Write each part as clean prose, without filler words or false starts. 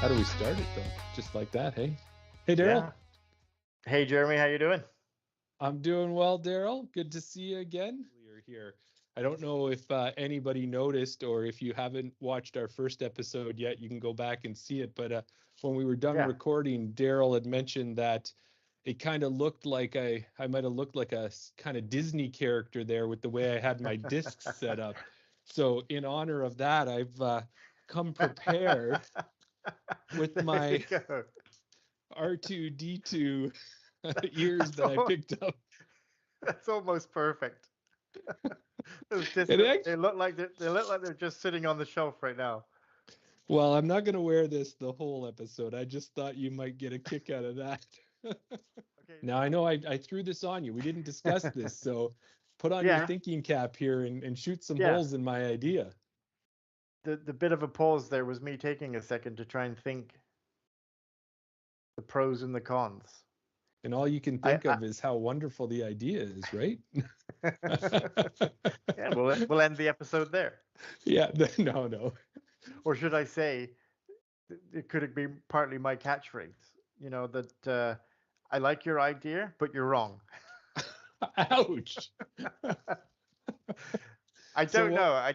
How do we start it though? Just like that, hey? Hey, Daryl. Yeah. Hey, Jeremy, how you doing? I'm doing well, Daryl. Good to see you again. You're here. I don't know if anybody noticed or if you haven't watched our first episode yet, you can go back and see it. But when we were done Yeah. recording, Daryl had mentioned that it kind of looked like I might have looked like a kind of Disney character there with the way I had my discs set up. So in honor of that, I've come prepared with There you my go. R2D2 ears That's that I all, picked up. that's almost perfect. Those discs, And they actually, look like they're just sitting on the shelf right now. well, I'm not going to wear this the whole episode. I just thought you might get a kick out of that. Okay. Now, I know I threw this on you. We didn't discuss this. So put on your Yeah. thinking cap here and shoot some Yeah. holes in my idea. The bit of a pause there was me taking a second to try and think the pros and the cons. And all you can I, think of is how wonderful the idea is, right? yeah, we'll end the episode there. Yeah, no. Or should I say, it could be partly my catchphrase? That I like your idea, but you're wrong. Ouch. I So don't what? know. I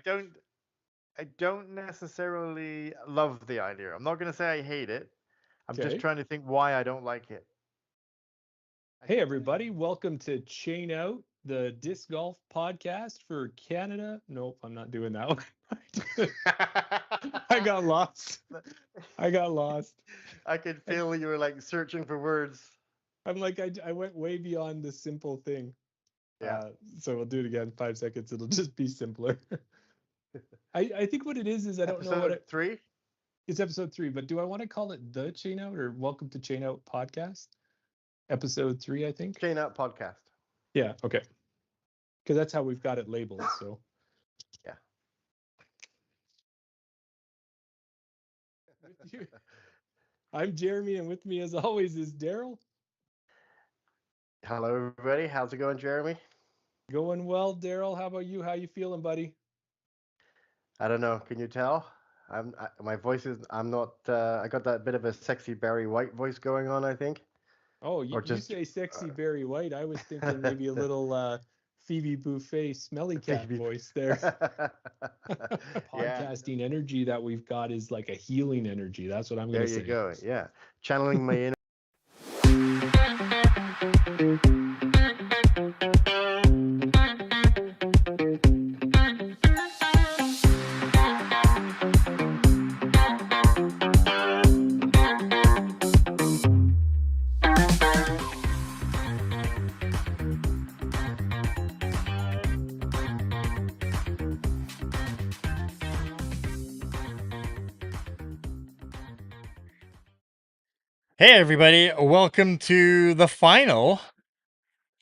don't necessarily love the idea. I'm not going to say I hate it. I'm just Okay. trying to think why I don't like it. I Hey, think everybody. Welcome to Chain Out, the disc golf podcast for Canada. Nope, I'm not doing that one. I got lost. I got lost. I could I, feel you were like searching for words. I'm like, I went way beyond the simple thing. Yeah. So we'll do it again. 5 seconds. It'll just be simpler. I think what it is I don't know what Episode 3? it's episode 3, but do I want to call it the Chain Out or Welcome to Chain Out podcast? Episode 3, I think. Chain Out Podcast. Yeah, okay. Because that's how we've got it labeled. So Yeah. with you, I'm Jeremy, and with me as always is Daryl. Hello, everybody. How's it going, Jeremy? Going well, Daryl. How about you? How you feeling, buddy? I don't know. Can you tell? My voice is. I'm not. I got that bit of a sexy Barry White voice going on, I think. Oh, Or you just say sexy Barry White. I was thinking maybe a little Phoebe Buffet smelly cat Baby. voice there. Yeah. Podcasting energy that we've got is like a healing energy. That's what I'm going There to you say. go. Yeah. Channeling my inner. Hey, everybody. Welcome to the final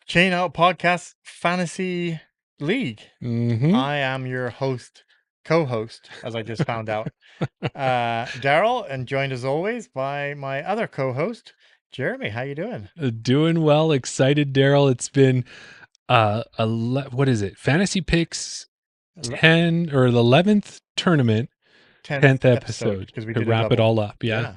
Chain Out Podcast Fantasy League. Mm-hmm. I am your co-host, as I just found out, Daryl, and joined as always by my other co-host, Jeremy. How you doing? Doing well. Excited, Daryl. It's been what is it? Fantasy Picks 10 or the 11th tournament, 10th episode because we to did a wrap it double. all up. Yeah.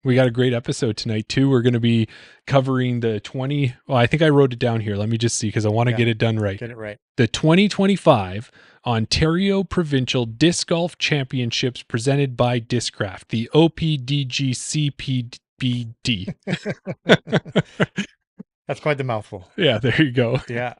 We got a great episode tonight too. We're going to be covering the 20. Well, I think I wrote it down here. Let me just see because I want to get it done right. Get it right. The 2025 Ontario Provincial Disc Golf Championships presented by Discraft, the OPDGCPBD. That's quite the mouthful. Yeah, there you go. Yeah.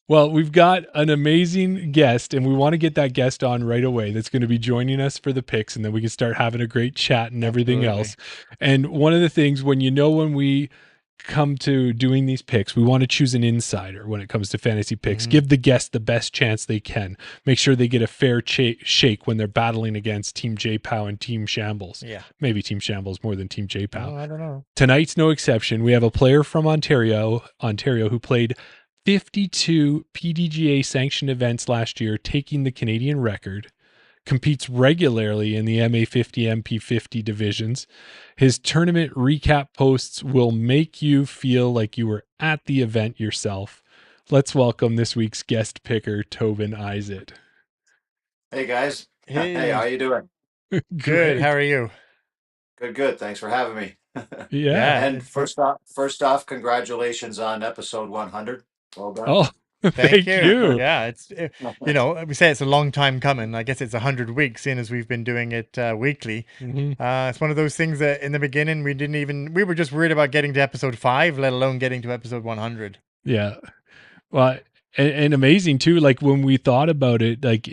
Well, we've got an amazing guest, and we want to get that guest on right away. That's going to be joining us for the picks, and then we can start having a great chat and everything else. And one of the things, when we come to doing these picks, we want to choose an insider when it comes to fantasy picks. Give the guest the best chance they can. Make sure they get a fair shake when they're battling against Team J-Pow and Team Shambles. Yeah. Maybe Team Shambles more than Team J-Pow. Oh, I don't know. Tonight's no exception. We have a player from Ontario who played 52 PDGA sanctioned events last year, taking the Canadian record, competes regularly in the MA50, MP50 divisions. His tournament recap posts will make you feel like you were at the event yourself. Let's welcome this week's guest picker, Tobin Izatt. Hey guys. Hey. Hey, how you doing? Good. How are you? Good, good. Thanks for having me. Yeah. Yeah, And first off, congratulations on episode 100. Well done. Oh, thank thank you. you. Yeah, we say it's a long time coming. I guess it's 100 weeks, seeing as we've been doing it weekly. Hmm. It's one of those things that in the beginning we were just worried about getting to episode 5, let alone getting to episode 100. Yeah. Well, and amazing too. Like when we thought about it, like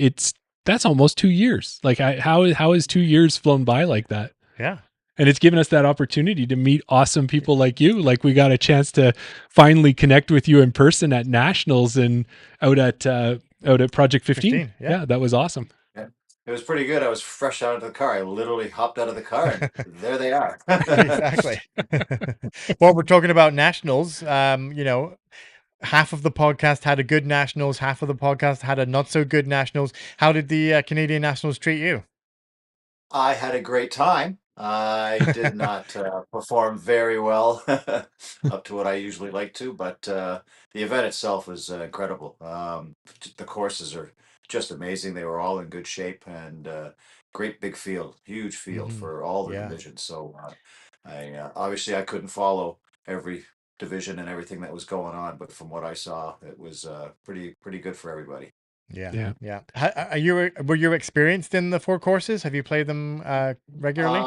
that's almost 2 years. Like how has 2 years flown by like that? Yeah. And it's given us that opportunity to meet awesome people like you. Like we got a chance to finally connect with you in person at nationals and out at Project 15. 15. Yeah. Yeah, that was awesome. Yeah. It was pretty good. I was fresh out of the car. I literally hopped out of the car and there they are. Exactly. Well, we're talking about nationals. Half of the podcast had a good nationals, half of the podcast had a not so good nationals. How did the Canadian nationals treat you? I had a great time. I did not perform very well up to what I usually like to, but the event itself was incredible. The courses are just amazing. They were all in good shape and great big field, huge field Hmm. for all the Yeah. divisions. So I obviously I couldn't follow every division and everything that was going on, but from what I saw, it was pretty good for everybody. Yeah. Yeah. Yeah. Were you experienced in the 4 courses? Have you played them regularly?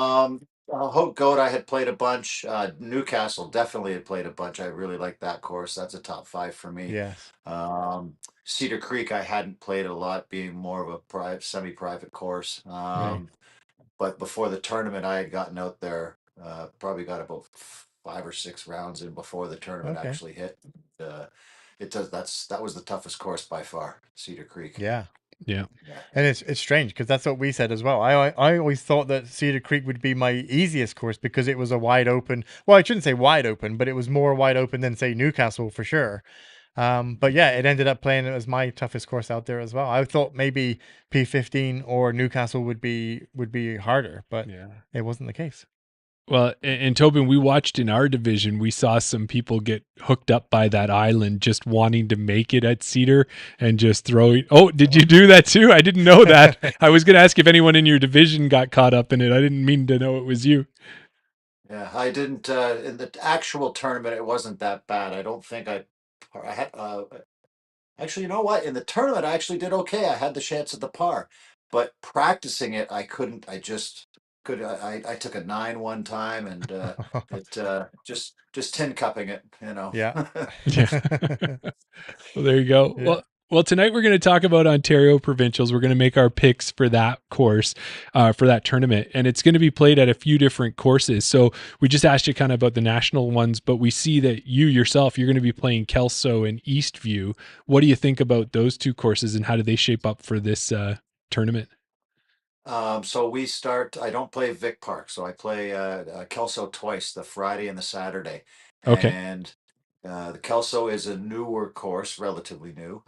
Hope Goat, I had played a bunch. Newcastle definitely had played a bunch. I really like that course. That's a top five for me. Yes. Um, Cedar Creek, I hadn't played a lot, being more of a private, semi-private course. Right. But before the tournament, I had gotten out there. Probably got about 5 or 6 rounds in before the tournament Okay. actually hit. Uh, that was the toughest course by far, Cedar Creek. Yeah. Yeah. Yeah. And it's strange because that's what we said as well. I always thought that Cedar Creek would be my easiest course because it was a wide open. Well, I shouldn't say wide open, but it was more wide open than say Newcastle for sure. But yeah, it ended up playing as my toughest course out there as well. I thought maybe P15 or Newcastle would be harder, but Yeah. it wasn't the case. Well, and Tobin, we watched in our division, we saw some people get hooked up by that island just wanting to make it at Cedar and just throwing. Oh, did you do that too? I didn't know that. I was going to ask if anyone in your division got caught up in it. I didn't mean to know it was you. Yeah, I didn't in the actual tournament. It wasn't that bad. I don't think I had. Actually, you know what? In the tournament, I actually did okay. I had the chance at the par, but practicing it, I couldn't. I just could. I took a 9 one time, and it just tin cupping it. You know. Yeah. Yeah. Well, there you go. Yeah. Well, tonight we're going to talk about Ontario Provincials. We're going to make our picks for that course, for that tournament, and it's going to be played at a few different courses. So we just asked you kind of about the national ones, but we see that you yourself, you're going to be playing Kelso and Eastview. What do you think about those two courses, and how do they shape up for this tournament? So we start. I don't play Vic Park, so I play Kelso twice, the Friday and the Saturday. Okay. And the Kelso is a newer course, relatively new.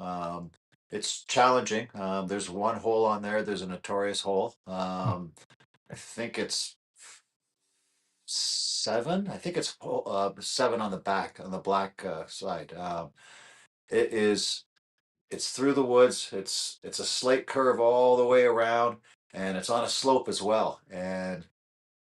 It's challenging. There's one hole on there. There's a notorious hole. Hmm. I think it's seven. I think it's seven on the back on the black side. It is. It's through the woods. It's a slate curve all the way around, and it's on a slope as well. And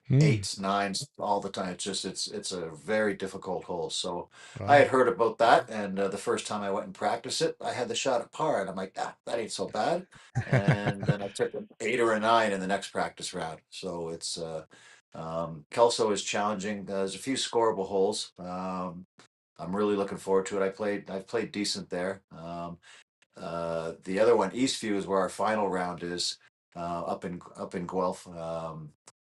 Hmm. eights, nines all the time. It's a very difficult hole. So I Wow. had heard about that, and the first time I went and practiced it, I had the shot at par, and I'm like, that ain't so bad. And then I took an 8 or a 9 in the next practice round. So it's Kelso is challenging. There's a few scoreable holes. I'm really looking forward to it. I've played decent there. The other one, Eastview, is where our final round is, up in Guelph.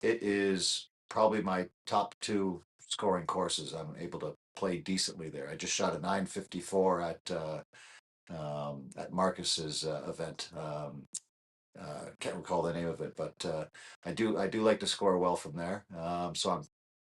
It is probably my top two scoring courses. I'm able to play decently there. I just shot a 954 at Marcus's event. Can't recall the name of it, but I do like to score well from there. So I'm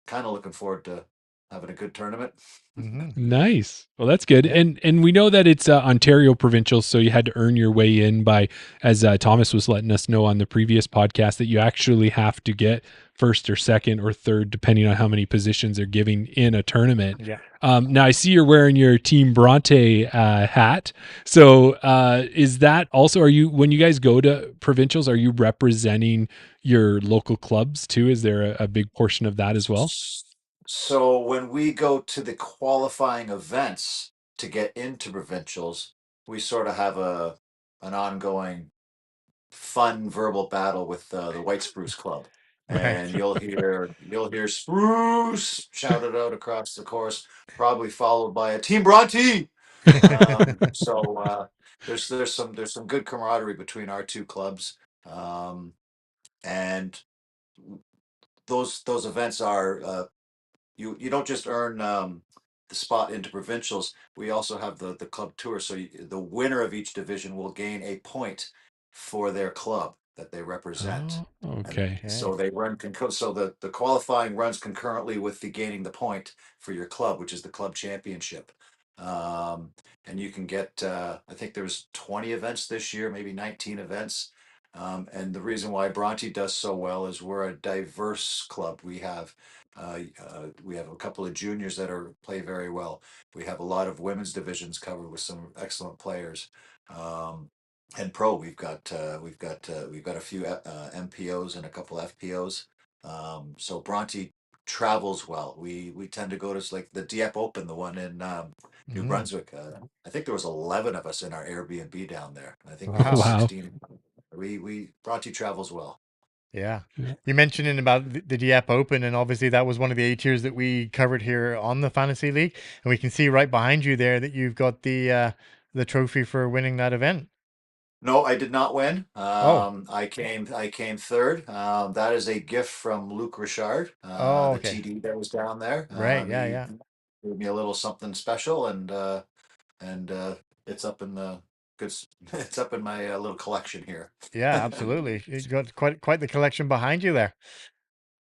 kind of looking forward to having a good tournament. Mm-hmm. Nice. Well, that's good. Yeah. And we know that it's Ontario provincial, so you had to earn your way in by, as Thomas was letting us know on the previous podcast, that you actually have to get first or second or third, depending on how many positions they're giving in a tournament. Yeah. Now I see you're wearing your Team Bronte hat. So is that also? Are you, when you guys go to provincials, are you representing your local clubs too? Is there a big portion of that as well? So when we go to the qualifying events to get into provincials, we sort of have an ongoing fun verbal battle with the White Spruce Club, Right. and you'll hear Spruce shouted out across the course, probably followed by a Team Bronte. So there's some good camaraderie between our two clubs, and those events are you don't just earn the spot into provincials. We also have the club tour. So the winner of each division will gain a point for their club that they represent. Oh, And okay. Okay. so they run so the qualifying runs concurrently with the gaining the point for your club, which is the club championship. Um, and you can get I think there's 20 events this year, maybe 19 events. And the reason why Bronte does so well is we're a diverse club. We have a couple of juniors that play very well. We have a lot of women's divisions covered with some excellent players. Um, and pro, we've got a few MPOs and a couple FPOs. So Bronte travels well. We tend to go to like the Dieppe Open, the one in New Mm. Brunswick. I think there was 11 of us in our Airbnb down there. I think we had Wow. Wow. 16. We Bronte travels well. Yeah. Yeah. You mentioned in about the Dieppe Open, and obviously that was one of the A tiers that we covered here on the Fantasy League, and we can see right behind you there that you've got the trophy for winning that event. No, I did not win. Oh. I came third. That is a gift from Luc Richard, Oh. the Okay. TD that was down there. Right. Yeah. He Yeah. gave me a little something special, and it's up in the good. It's up in my little collection here. Yeah. Absolutely. You got quite the collection behind you there.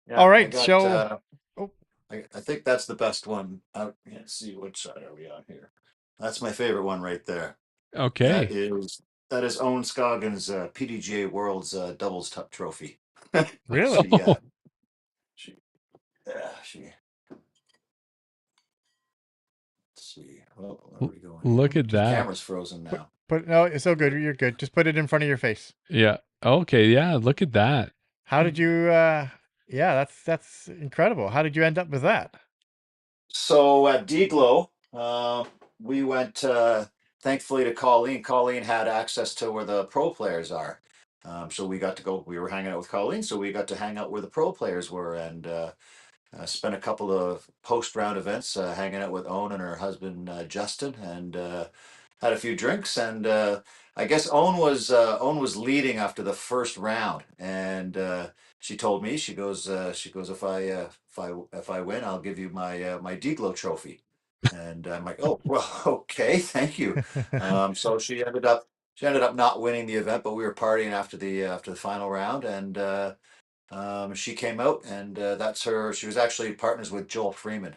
Yeah, All I right. got. So. Oh. I think that's the best one. Let's see, which side are we on here? That's my favorite one right there. That Okay. is that is Owen Scoggins' PDGA World's doubles trophy. Really? she uh she yeah she let's see. Oh, where are we going Look here? at The that. camera's frozen now. Put no. It's so good. You're good. Just put it in front of your face. Yeah. Okay. Yeah. Look at that. How did you? Yeah. That's incredible. How did you end up with that? So at Deglow, we went thankfully to Colleen. Colleen had access to where the pro players are. So we got to go. We were hanging out with Colleen, so we got to hang out where the pro players were, and spent a couple of post round events hanging out with Owen and her husband Justin, and had a few drinks. And I guess Owen was leading after the first round, and she told me she goes if I win, I'll give you my Deglow trophy. And I'm like, oh well, okay, thank you. So she ended up not winning the event, but we were partying after the final round, and she came out, and that's her. She was actually partners with Joel Freeman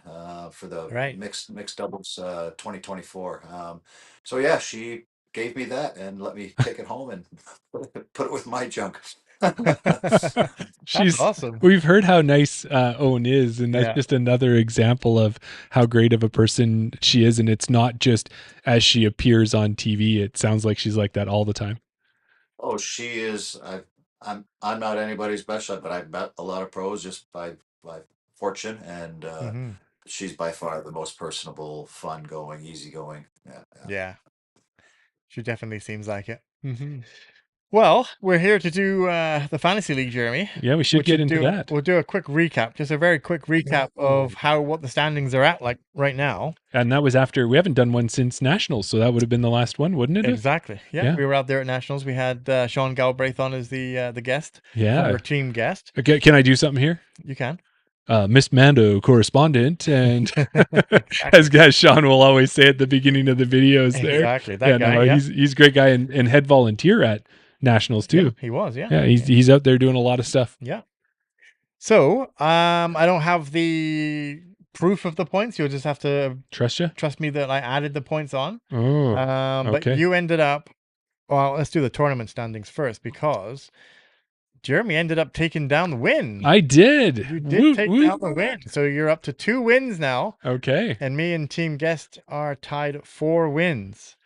for the Right. mixed doubles 2024. So yeah, she gave me that and let me take it home and put it with my junk. That's She's, awesome. we've heard how nice Owen is, and that's Yeah. just another example of how great of a person she is. And it's not just as she appears on TV. It sounds like she's like that all the time. Oh, she is. I'm not anybody's best shot, but I've met a lot of pros just by fortune, and Hmm. she's by far the most personable, fun going, easygoing. Yeah, yeah. Yeah. She definitely seems like it. Hmm. Well, we're here to do the fantasy league, Jeremy. Yeah, we should Which get should into do that. we'll do a quick recap, just a very quick recap of what the standings are at like right now. And that was after, we haven't done one since Nationals, so that would have been the last one, wouldn't it? Exactly. Yeah, Yeah. we were out there at Nationals. We had Sean Galbraith on as the guest, Yeah. former team guest. Okay, can I do something here? You can. Miss Mando correspondent, and as Sean will always say at the beginning of the videos there. Exactly. That guy. No, Yeah. he's a great guy and head volunteer at Nationals Yeah, too. he was. Yeah. Yeah, he's out there doing a lot of stuff. Yeah. So, I don't have the proof of the points. You'll just have to Trust you? trust me that I added the points on. Oh, But okay. you ended up. Well, let's do the tournament standings first because Jeremy ended up taking down the win. I did. You did Woot, take woot. down the win. So you're up to 2 wins now. Okay. And me and Team Guest are tied at 4 wins.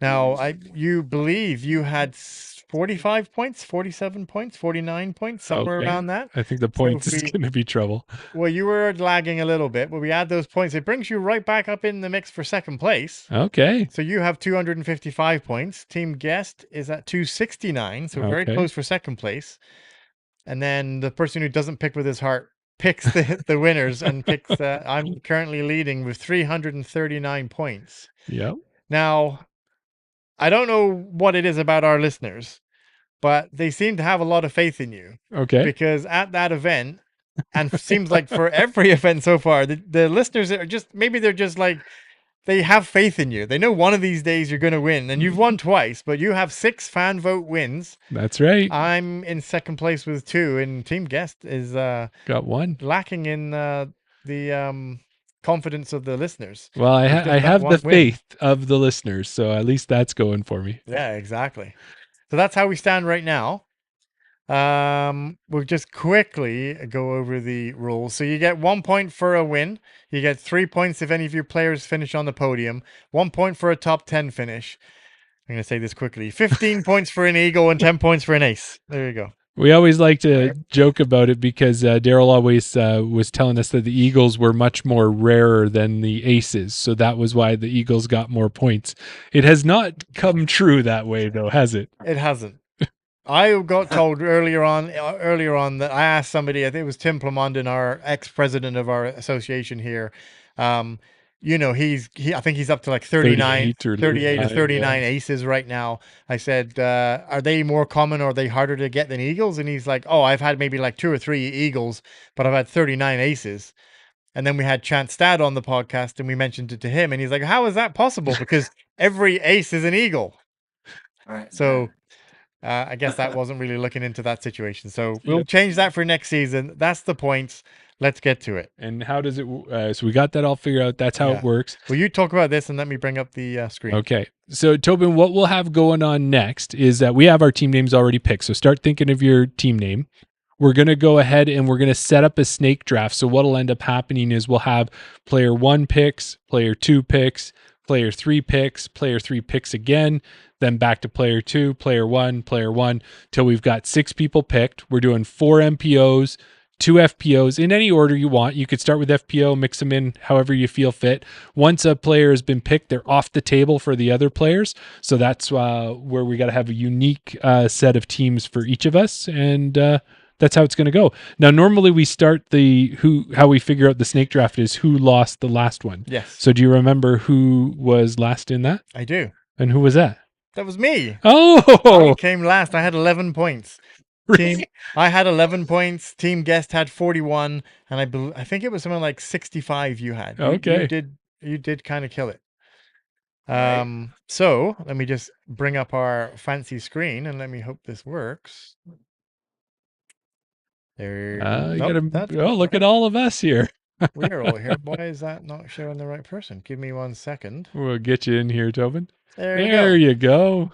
Now, you believe you had 45 points, 47 points, 49 points, somewhere Okay. around that. I think the So points if is we- going to be trouble. Well, you were lagging a little bit, but we add those points. It brings you right back up in the mix for second place. Okay. So you have 255 points. Team Guest is at 269, so very Okay. close for second place. And then the person who doesn't pick with his heart picks the winners and picks. I'm currently leading with 339 points. Yep. Now, I don't know what it is about our listeners, but they seem to have a lot of faith in you Okay. because at that event, and seems like for every event so far, the listeners are just maybe they're just like they have faith in you. They know one of these days you're going to win, and you've won twice, but you have 6 fan vote wins. That's right. I'm in second place with 2, and Team Guest is Got one. lacking in the confidence of the listeners. Well, I With just that have one the win. faith of the listeners, so at least that's going for me. Yeah, exactly. So that's how we stand right now. We'll just quickly go over the rules. So you get 1 point for a win. You get 3 points if any of your players finish on the podium. 1 point for a top 10 finish. I'm going to say this quickly. 15 points for an eagle and 10 points for an ace. There you go. We always like to joke about it because Daryl always was telling us that the Eagles were much more rarer than the Aces. So that was why the Eagles got more points. It has not come true that way, though, has it? It hasn't. I got told earlier on that I asked somebody, I think it was Tim Plamondon, our ex-president of our association here. You know, I think he's up to like 39, 38 or 38 or 39, 39 yeah. aces right now. I said, are they more common or are they harder to get than eagles? And he's like, oh, I've had maybe like 2 or 3 eagles, but I've had 39 aces. And then we had Chance Stad on the podcast and we mentioned it to him. And he's like, how is that possible? Because every ace is an eagle. Right. So I guess that wasn't really looking into that situation. So we'll Yep. change that for next season. That's the points. Let's get to it. And how does it? So we got that all figured out. That's how Yeah. it works. Will you talk about this and let me bring up the screen? Okay. So Tobin, what we'll have going on next is that we have our team names already picked. So start thinking of your team name. We're going to go ahead and we're going to set up a snake draft. So what'll end up happening is we'll have player 1 picks, player 2 picks, player 3 picks, player 3 picks again, then back to player 2, player 1, till we've got 6 people picked. We're doing 4 MPOs, 2 FPOs in any order you want. You could start with FPO, mix them in however you feel fit. Once a player has been picked, they're off the table for the other players. So that's where we got to have a unique set of teams for each of us. And that's how it's going to go. Now, normally we start how we figure out the snake draft is who lost the last one. Yes. So do you remember who was last in that? I do. And who was that? That was me. Oh, I came last. I had 11 points. I had 11 points. Team Guest had 41, and I think it was something like 65 you had. Okay. You did kind of kill it. Right. So let me just bring up our fancy screen and let me hope this works. There. Look at all of us here. We're all here. Why is that not showing the right person? Give me 1 second. We'll get you in here, Tobin. There you go.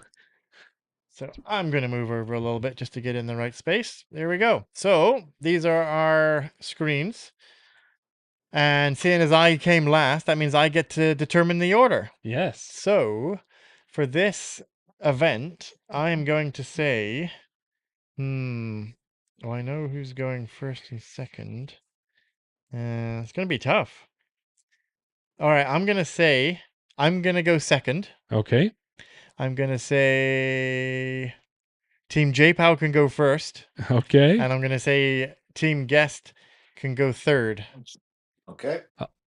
So I'm going to move over a little bit just to get in the right space. There we go. So these are our screens. And seeing as I came last, that means I get to determine the order. Yes. So for this event, I am going to say, well, I know who's going first and second. It's going to be tough. All right, I'm going to go second. Okay. I'm going to say Team J-Pow can go first. Okay. And I'm going to say Team Guest can go third. Okay.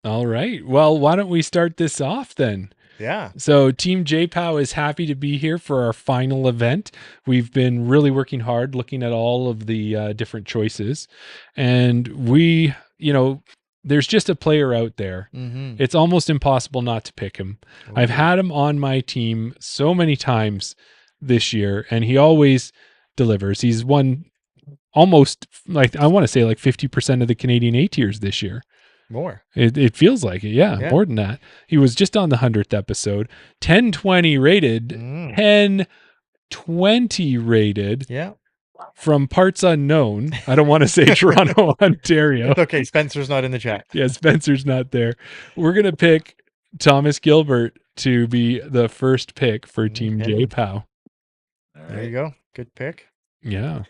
All right. Well, why don't we start this off then? Yeah. So Team JPOW is happy to be here for our final event. We've been really working hard looking at all of the different choices. And there's just a player out there. Mm-hmm. It's almost impossible not to pick him. I've had him on my team so many times this year, and he always delivers. He's won almost, I want to say 50% of the Canadian A tiers this year. More. It feels like it. Yeah, Yeah. more than that. He was just on the 100th episode. 1020 rated, 1020 rated Yeah. from parts unknown. I don't want to say Toronto, Ontario. It's okay. Spencer's not in the chat. Yeah, Spencer's not there. We're going to pick Thomas Gilbert to be the first pick for Team Okay. J-Pow. All There you right. go. Good pick. Yeah.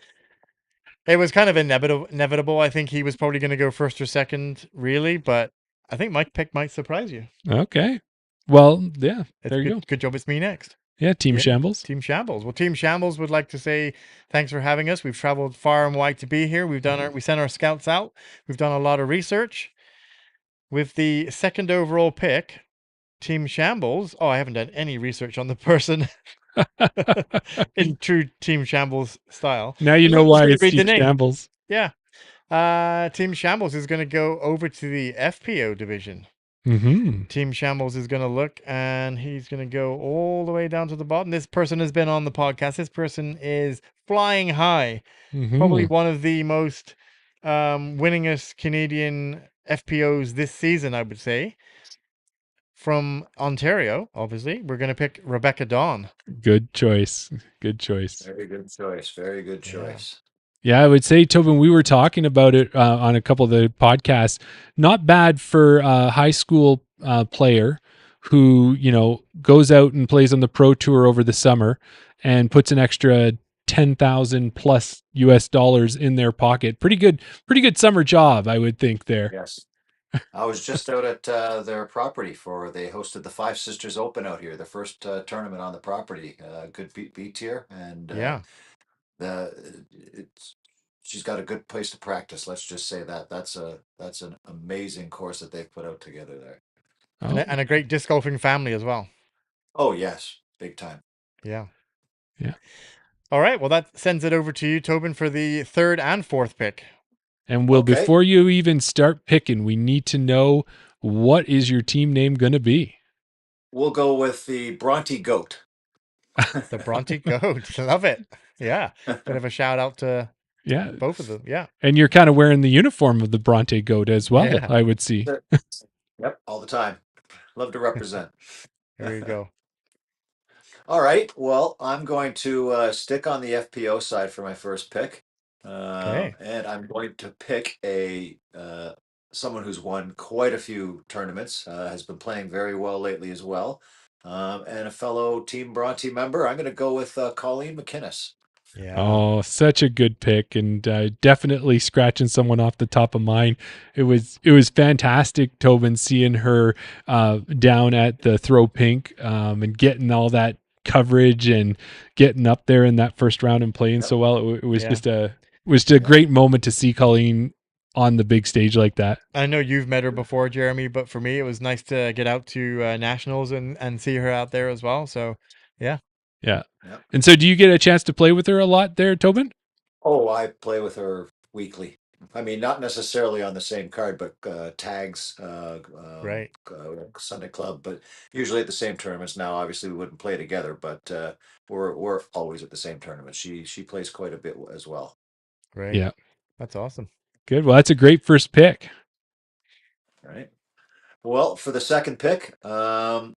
It was kind of inevitable. I think he was probably going to go first or second, really, but I think my pick might surprise you. Okay. Well, yeah, It's there you good. go. Good job. It's me next. Yeah, Team Yeah. Shambles. Team Shambles. Well, Team Shambles would like to say thanks for having us. We've traveled far and wide to be here. We sent our scouts out. We've done a lot of research. With the second overall pick, Team Shambles. Oh, I haven't done any research on the person in true Team Shambles style. Now you know Just why gonna it's read the Team name. Shambles. Yeah. Team Shambles is going to go over to the FPO division. Mm-hmm. Team Shambles is going to look and he's going to go all the way down to the bottom. This person has been on the podcast. This person is flying high. Probably Mm-hmm. one of the most winningest Canadian FPOs this season, I would say. From Ontario, obviously. We're going to pick Rebecca Dawn. Good choice. Good choice. Very good choice. Very good Yeah. choice. Yeah, I would say, Tobin, we were talking about it on a couple of the podcasts. Not bad for a high school player who, goes out and plays on the pro tour over the summer and puts an extra 10,000 plus US dollars in their pocket. Pretty good summer job, I would think there. Yes. I was just out at their property they hosted the Five Sisters Open out here, the first tournament on the property. Good beat tier, and Yeah. it's she's got a good place to practice. Let's just say that's an amazing course that they've put out together there. Oh, And a great disc golfing family as well. Oh yes, big time. Yeah. Yeah. All right. Well, that sends it over to you, Tobin, for the third and fourth pick. and Will, Okay. before you even start picking, we need to know, what is your team name going to be? We'll go with the Bronte Goat. The Bronte Goat. Love it. Yeah. Bit of a shout out to Yeah. both of them. Yeah. And you're kind of wearing the uniform of the Bronte Goat as well, Yeah. I would see. Yep, all the time. Love to represent. There you go. All right. Well, I'm going to stick on the FPO side for my first pick. Okay. And I'm going to pick someone who's won quite a few tournaments, has been playing very well lately as well, and a fellow Team Bronte member. I'm going to go with Colleen McInnes. Yeah. Oh, such a good pick, and definitely scratching someone off the top of mine. It was fantastic, Tobin, seeing her down at the Throw Pink and getting all that coverage and getting up there in that first round and playing so well. It was Yeah. just a great moment to see Colleen on the big stage like that. I know you've met her before, Jeremy, but for me, it was nice to get out to nationals and see her out there as well. So, yeah. Yeah. Yep. And so, do you get a chance to play with her a lot there, Tobin? Oh, I play with her weekly. I mean, not necessarily on the same card, but tags, Right. Sunday club, but usually at the same tournaments. Now, obviously, we wouldn't play together, but we're always at the same tournament. She plays quite a bit as well. Right. Yeah. That's awesome. Good. Well, that's a great first pick. Right. Well, for the second pick, I'm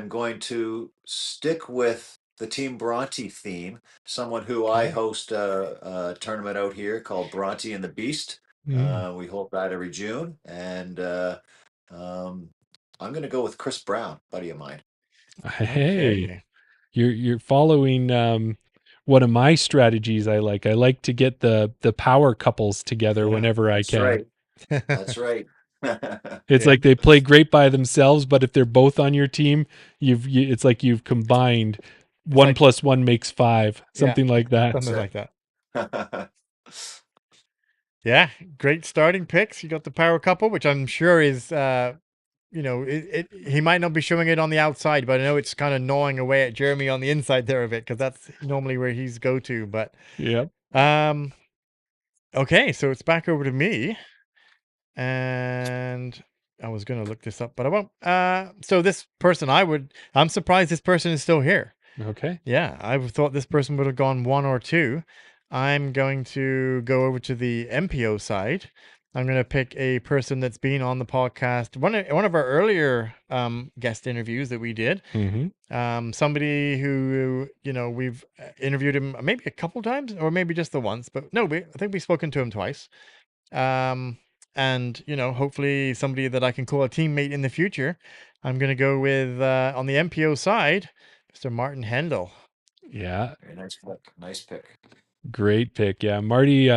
going to stick with the Team Bronte theme. Someone who I Okay. host a tournament out here called Bronte and the Beast. We hold that every June, and I'm going to go with Chris Brown, buddy of mine. Hey, Okay. you're following one of my strategies. I like to get the power couples together Yeah. whenever I That's can. right. That's right. It's Yeah. like they play great by themselves, but if they're both on your team, it's like you've combined. One like- plus one makes five, Yeah. something like that. Something like that. Yeah. Great starting picks. You got the power couple, which I'm sure is, he might not be showing it on the outside, but I know it's kind of gnawing away at Jeremy on the inside there of it, because that's normally where he's go to. But Yep. okay, so it's back over to me, and I was gonna look this up, but I won't. So this person, I'm surprised this person is still here. Okay. Yeah, I thought this person would have gone one or two. I'm going to go over to the MPO side I'm going to pick a person that's been on the podcast. One of our earlier guest interviews that we did. Somebody who, we've interviewed him maybe a couple times or maybe just the once, but no, I think we've spoken to him twice. And, hopefully somebody that I can call a teammate in the future. I'm going to go with, on the MPO side, Mr. Martin Hendel. Yeah. Very nice pick. Nice pick. Great pick. Yeah. Marty,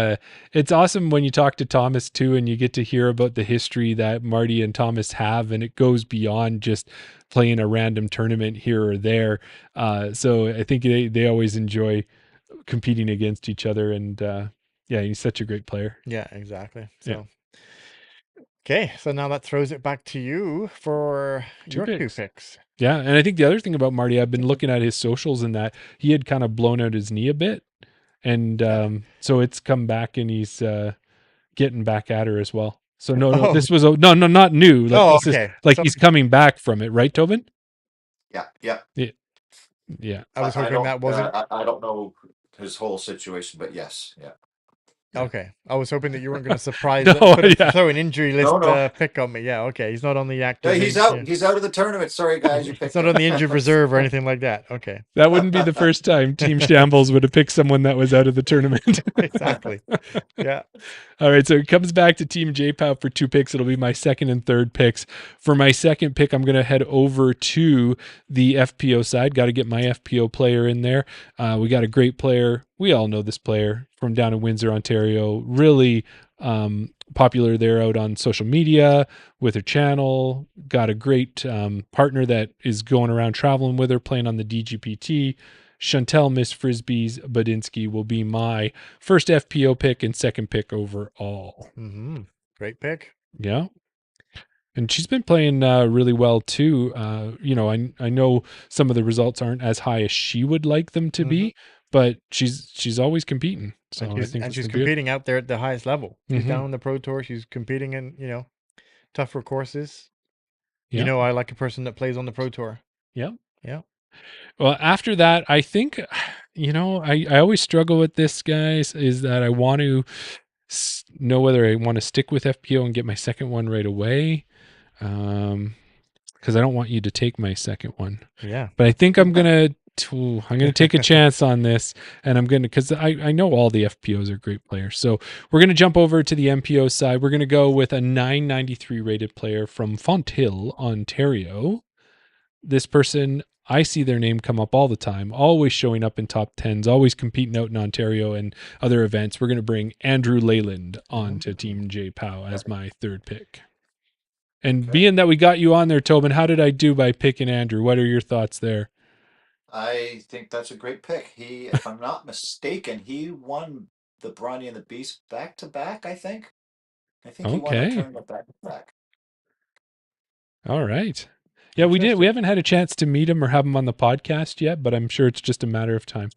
it's awesome when you talk to Thomas too, and you get to hear about the history that Marty and Thomas have, and it goes beyond just playing a random tournament here or there. So I think they always enjoy competing against each other. And yeah, he's such a great player. Yeah, exactly. So, okay. So now that throws it back to you for your two picks. Yeah. And I think the other thing about Marty, I've been looking at his socials and that he had kind of blown out his knee a bit. And so it's come back and he's getting back at her as well. So no, this was not new. Like this is like he's coming back from it, right, Tobin? Yeah. Yeah. I was hoping that wasn't. I don't know his whole situation, but yes, yeah. Okay, I was hoping that you weren't going to surprise throw an injury list pick on me. Yeah, okay, he's not on the active. Yeah, he's out. Yeah. He's out of the tournament. Sorry, guys, you picked. It's not on the injured reserve or anything like that. Okay, that wouldn't be the first time Team Shambles would have picked someone that was out of the tournament. Exactly. Yeah. All right, so it comes back to Team JPOW for 2 picks. It'll be my second and third picks. For my second pick, I'm going to head over to the FPO side. Got to get my FPO player in there. We got a great player. We all know this player from down in Windsor, Ontario. Really popular there out on social media with her channel. Got a great partner that is going around traveling with her, playing on the DGPT. Chantel Miss Frisbee's Badinsky will be my first FPO pick and second pick overall. Great pick. Yeah. And she's been playing really well too. I know some of the results aren't as high as she would like them to be, but she's always competing. So she's competing out there at the highest level. She's down on the Pro Tour. She's competing in tougher courses. Yeah. I like a person that plays on the Pro Tour. Yeah. Yeah. Well, after that, I think, I always struggle with this, guys, is that I want to know whether I want to stick with FPO and get my second one right away. Because I don't want you to take my second one. Yeah. But I think I'm going to take a chance on this, and because I know all the FPOs are great players. So we're going to jump over to the MPO side. We're going to go with a 993 rated player from Fonthill, Ontario. This person, I see their name come up all the time, always showing up in top 10s, always competing out in Ontario and other events. We're going to bring Andrew Leyland on to Team JPOW as my third pick. And being that we got you on there, Tobin, how did I do by picking Andrew? What are your thoughts there? I think that's a great pick. He, if I'm not mistaken, he won the Brawny and the Beast back to back, I think. He won the tournament back to back. All right. Yeah, we haven't had a chance to meet him or have him on the podcast yet, but I'm sure it's just a matter of time.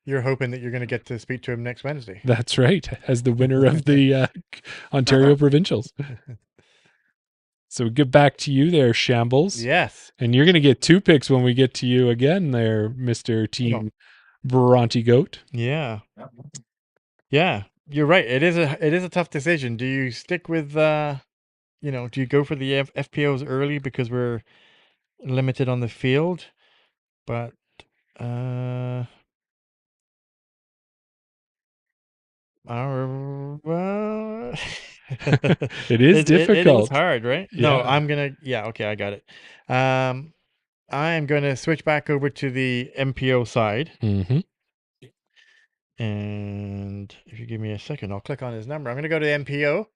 You're hoping that you're going to get to speak to him next Wednesday. That's right, as the winner of the Ontario Provincials. So get back to you there, Shambles. Yes. And you're going to get 2 picks when we get to you again there, Mr. Team Bronte Goat. Yeah. Yeah, you're right. It is a tough decision. Do you stick with do you go for the FPOs early because we're limited on the field? But it is difficult. It is hard, right? Yeah. No, okay, I got it. I am gonna switch back over to the MPO side. And if you give me a second, I'll click on his number. I'm gonna go to the MPO.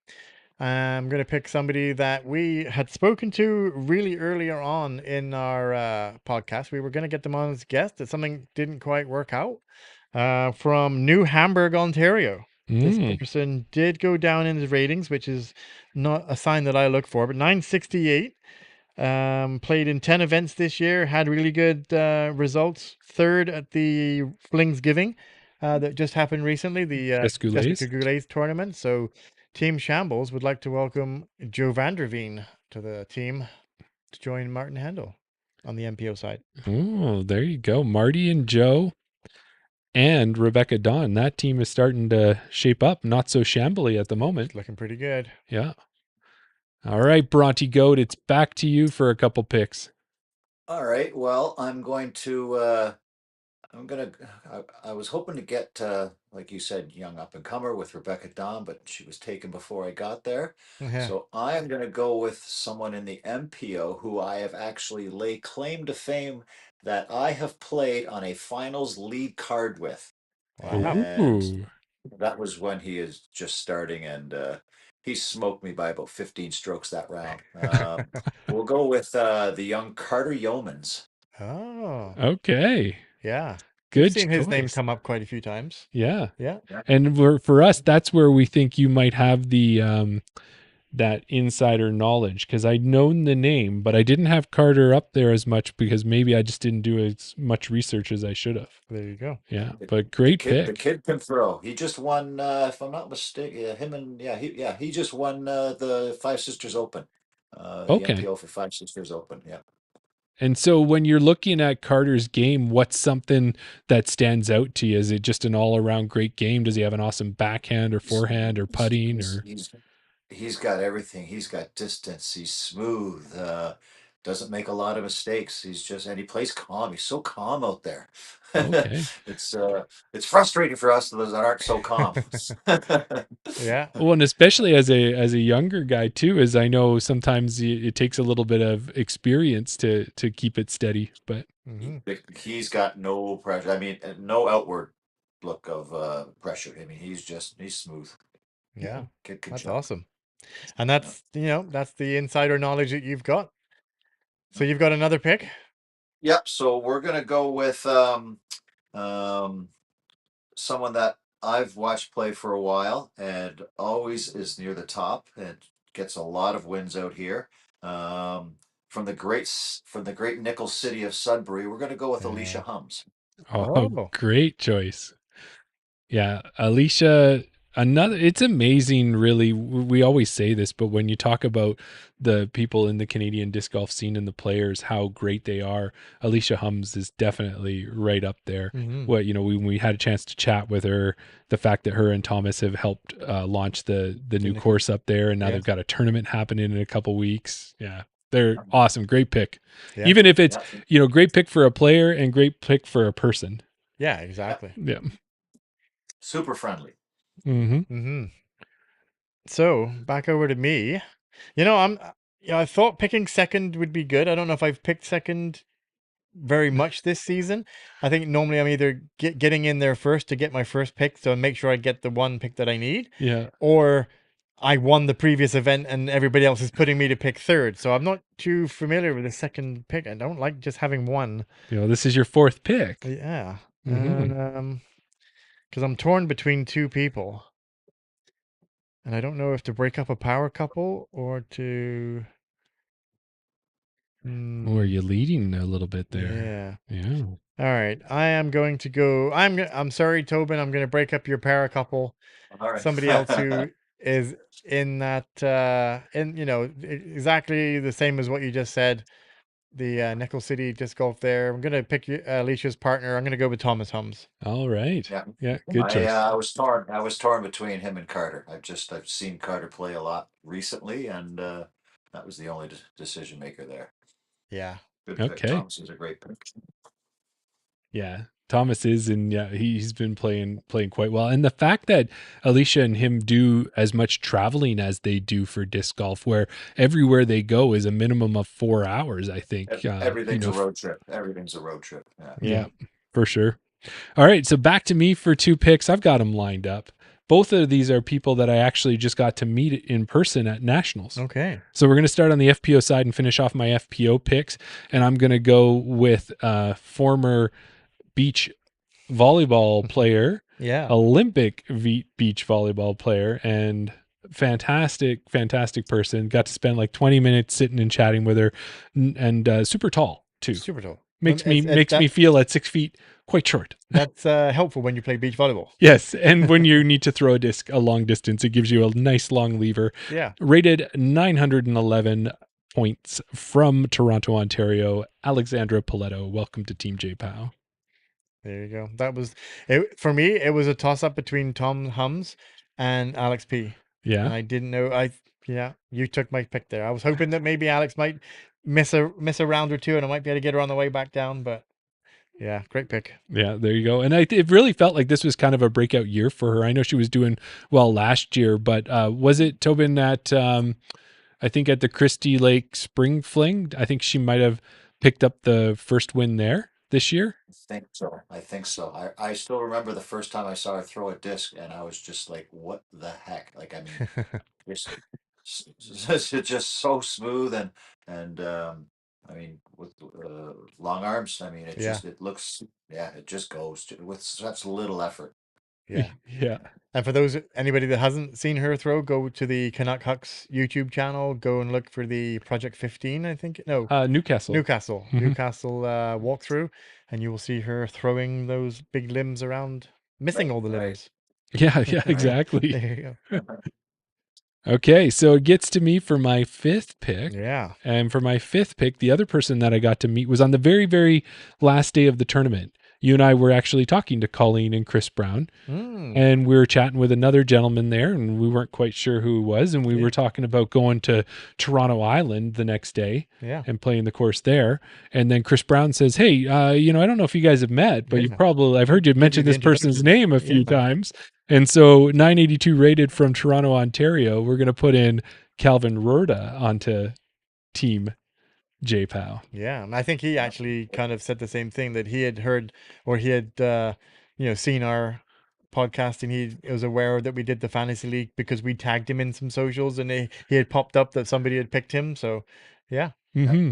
I'm going to pick somebody that we had spoken to really earlier on in our podcast. We were going to get them on as guests, but something didn't quite work out. From New Hamburg, Ontario. This person did go down in his ratings, which is not a sign that I look for, but 968. Played in 10 events this year, had really good results. Third at the Flingsgiving that just happened recently, the Escoules tournament. So Team Shambles would like to welcome Joe Vanderveen to the team to join Martin Hendel on the MPO side. Oh, there you go. Marty and Joe. and Rebecca Dawn. That team is starting to shape up, not so shambly at the moment. It's looking pretty good. Yeah. All right, Bronte Goat, it's back to you for a couple picks. All right. Well, I'm going to. I'm gonna. I was hoping to get, like you said, young up and comer with Rebecca Dawn, but she was taken before I got there. Yeah. So I am gonna go with someone in the MPO who I have actually lay claim to fame that I have played on a finals lead card with, Wow. and Ooh. that was when he is just starting, and he smoked me by about 15 strokes that round. We'll go with the young Carter Yeomans. Oh, Okay. yeah. We've Good seen his name choice. come up quite a few times. Yeah. Yeah. And for us, that's where we think you might have the that insider knowledge, because I'd known the name, but I didn't have Carter up there as much because maybe I just didn't do as much research as I should have. There you go. Yeah, The, but the great kid, the pick. kid can throw. He just won, if I'm not mistaken, he just won the Five Sisters Open, the Okay. MPO for Five Sisters Open. Yeah, And so when you're looking at Carter's game, what's something that stands out to you? Is it just an all around great game? Does he have an awesome backhand or he's forehand or he's putting he's, or he's, he's got everything. He's got distance. He's smooth. Doesn't make a lot of mistakes. And he plays calm. He's so calm out there. okay. it's it's frustrating for us those that aren't so calm. Yeah. Well, and especially as a younger guy too, as I know sometimes it takes a little bit of experience to keep it steady. But Hmm. He's got no pressure. I mean, no outward look of pressure. I mean, he's smooth. Yeah. Kid can That's jump. awesome. And Yeah. that's the insider knowledge that you've got. So you've got another pick? Yep. So we're gonna go with um, someone that I've watched play for a while and always is near the top and gets a lot of wins out here. Um, from the great nickel city of Sudbury, we're gonna go with Alicia Yeah. Hums. oh, Oh. great choice. Yeah, Alicia, another, it's amazing, really. We always say this, but when you talk about the people in the Canadian disc golf scene and the players, how great they are, Alicia Hums is definitely right up there. Hmm. What, when we had a chance to chat with her, the fact that her and Thomas have helped launch the new nickel. course up there, and now Yeah. they've got a tournament happening in a couple weeks. Yeah, they're awesome. Great pick. Yeah. Even if it's, Yeah. great pick for a player and great pick for a person. Yeah, Yeah. exactly. Yeah. Super friendly. Mm-hmm. Hmm. So back over to me. I thought picking second would be good. I don't know if I've picked second very much this season. I think normally I'm either getting in there first to get my first pick to make sure I get the one pick that I need, Yeah. or I won the previous event and everybody else is putting me to pick third. So I'm not too familiar with the second pick. I don't like just having one. This is your fourth pick. Yeah. Mm-hmm. Because I'm torn between two people. And I don't know if to break up a power couple or to. Or are Hmm, you leading a little bit there? yeah. Yeah. All right. I am going to go. I'm sorry, Tobin. I'm going to break up your power couple. All Somebody else right. who is in that exactly the same as what you just said. The Nickel City disc golf there. I'm going to pick Alicia's partner. I'm going to go with Thomas Hums. All right. Yeah. Yeah. Good choice. I was torn. I was torn between him and Carter. I've seen Carter play a lot recently, and that was the only decision maker there. Yeah. Good pick. Okay. Thomas is a great pick. Yeah. Thomas is, and yeah, he's been playing quite well. And the fact that Alicia and him do as much traveling as they do for disc golf, where everywhere they go is a minimum of 4 hours, I think. Everything's a road trip. Everything's a road trip. Yeah. Yeah, for sure. All right, so back to me for two picks. I've got them lined up. Both of these are people that I actually just got to meet in person at Nationals. Okay. So we're going to start on the FPO side and finish off my FPO picks. And I'm going to go with former beach volleyball player, Yeah. Olympic beach volleyball player, and fantastic person. Got to spend like 20 minutes sitting and chatting with her, and super tall too. Super tall. Makes me feel at 6 feet quite short. That's helpful when you play beach volleyball. Yes, and when you need to throw a disc a long distance, it gives you a nice long lever. Yeah. Rated 911 points from Toronto, Ontario. Alexandra Paletto, welcome to Team J-POW. There you go. That was it for me. It was a toss up between Tom Hums and Alex P. Yeah. And I didn't know. Yeah, you took my pick there. I was hoping that maybe Alex might miss a round or two, and I might be able to get her on the way back down. But yeah, great pick. Yeah, there you go. And it really felt like this was kind of a breakout year for her. I know she was doing well last year, but was it Tobin at I think at the Christie Lake Spring Fling? I think she might have picked up the first win there this year. I think so. I still remember the first time I saw her throw a disc, and I was just like, "What the heck?" Like, I mean, just just so smooth and I mean with long arms. I mean, Yeah, it looks, yeah, it just goes with such little effort. yeah. Yeah. And for anybody that hasn't seen her throw, go to the Canuck Hucks YouTube channel. Go and look for the Project 15. I think no, Newcastle. Newcastle Mhm. walkthrough, and you will see her throwing those big limbs around, missing all the Right. limbs. Yeah, yeah, Right. exactly. There you go. Okay, so it gets to me for my fifth pick. Yeah. And for my fifth pick, the other person that I got to meet was on the very, very last day of the tournament. You and I were actually talking to Colleen and Chris Brown, Mm, and we were chatting with another gentleman there, and we weren't quite sure who it was. And we yeah. were talking about going to Toronto Island the next day Yeah. and playing the course there. And then Chris Brown says, "Hey, I don't know if you guys have met, but Yeah. I've heard you Give you mention the this person's introduction. name a Yeah. few times." And so 982 rated from Toronto, Ontario, we're going to put in Calvin Rorda onto Team JPOW. Yeah. And I think he actually kind of said the same thing, that he had heard, or he had seen our podcast, and he was aware that we did the fantasy league because we tagged him in some socials, and he had popped up that somebody had picked him. So yeah. Mm-hmm.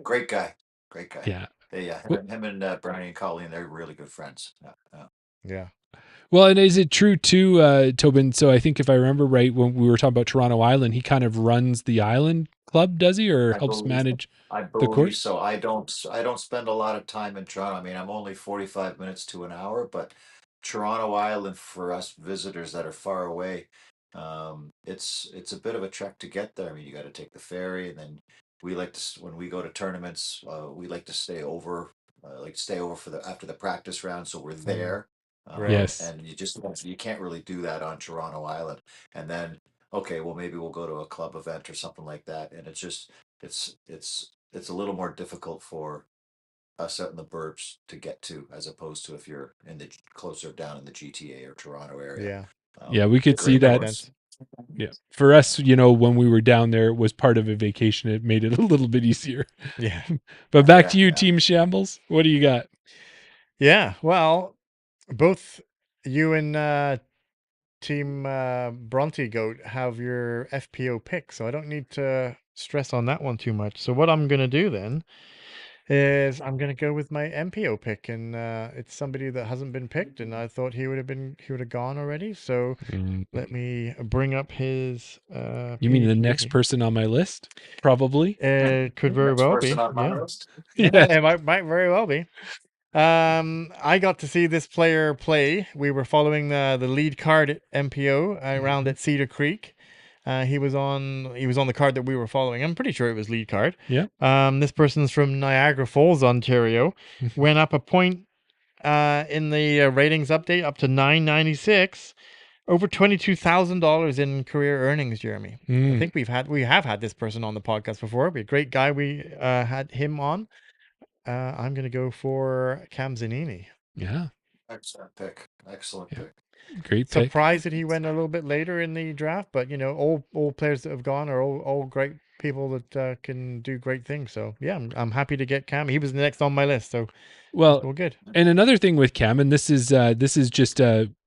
Great guy. Great guy. Yeah. Yeah, Well, him and Brownie and Colleen, they're really good friends. Yeah, yeah. Yeah. well, and is it true too, Tobin? So I think if I remember right, when we were talking about Toronto Island, he kind of runs the island club, does he, or I helps believe manage I the believe course? so. I don't spend a lot of time in Toronto. I mean, I'm only 45 minutes to an hour, but Toronto Island, for us visitors that are far away, it's a bit of a trek to get there. I mean, you got to take the ferry, and then we like to when we go to tournaments, we like to stay over, stay over for the after the practice round, so we're Mm, there. right. Yes. And you can't really do that on Toronto Island. And then okay, well maybe we'll go to a club event or something like that, and it's just it's a little more difficult for us out in the burbs to get to, as opposed to if you're in the closer down in the GTA or Toronto area. Yeah. Yeah, we could see Would Great make that. course. sense. Yeah. For us, when we were down there, it was part of a vacation. It made it a little bit easier. Yeah. But back Yeah, to you, yeah. Team Shambles. What do you got? Yeah. Well, both you and Team Bronte Goat have your FPO pick, so I don't need to stress on that one too much. So what I'm gonna do then is I'm gonna go with my MPO pick, and it's somebody that hasn't been picked, and I thought he would have gone already. So Mm, let me bring up his you mean the page next here. person on my list? Probably. It could very Next well person be, on my yeah. list. Yeah, Yes. it might very well be. I got to see this player play. We were following the lead card at MPO around Mhm. at Cedar Creek. He was on the card that we were following. I'm pretty sure it was lead card. Yeah. This person's from Niagara Falls, Ontario. Went up a point in the ratings update up to 996. Over $22,000 in career earnings, Jeremy. I Mm, think we have had this person on the podcast before. Be a great guy. We had him on. I'm going to go for Cam Zanini. yeah. Excellent pick. Excellent Yeah. pick. Great pick. Surprised that he went a little bit later in the draft, but all players that have gone are all great people that can do great things. So yeah, I'm happy to get Cam. He was the next on my list, so it's Well, all good. and another thing with Cam, and this is just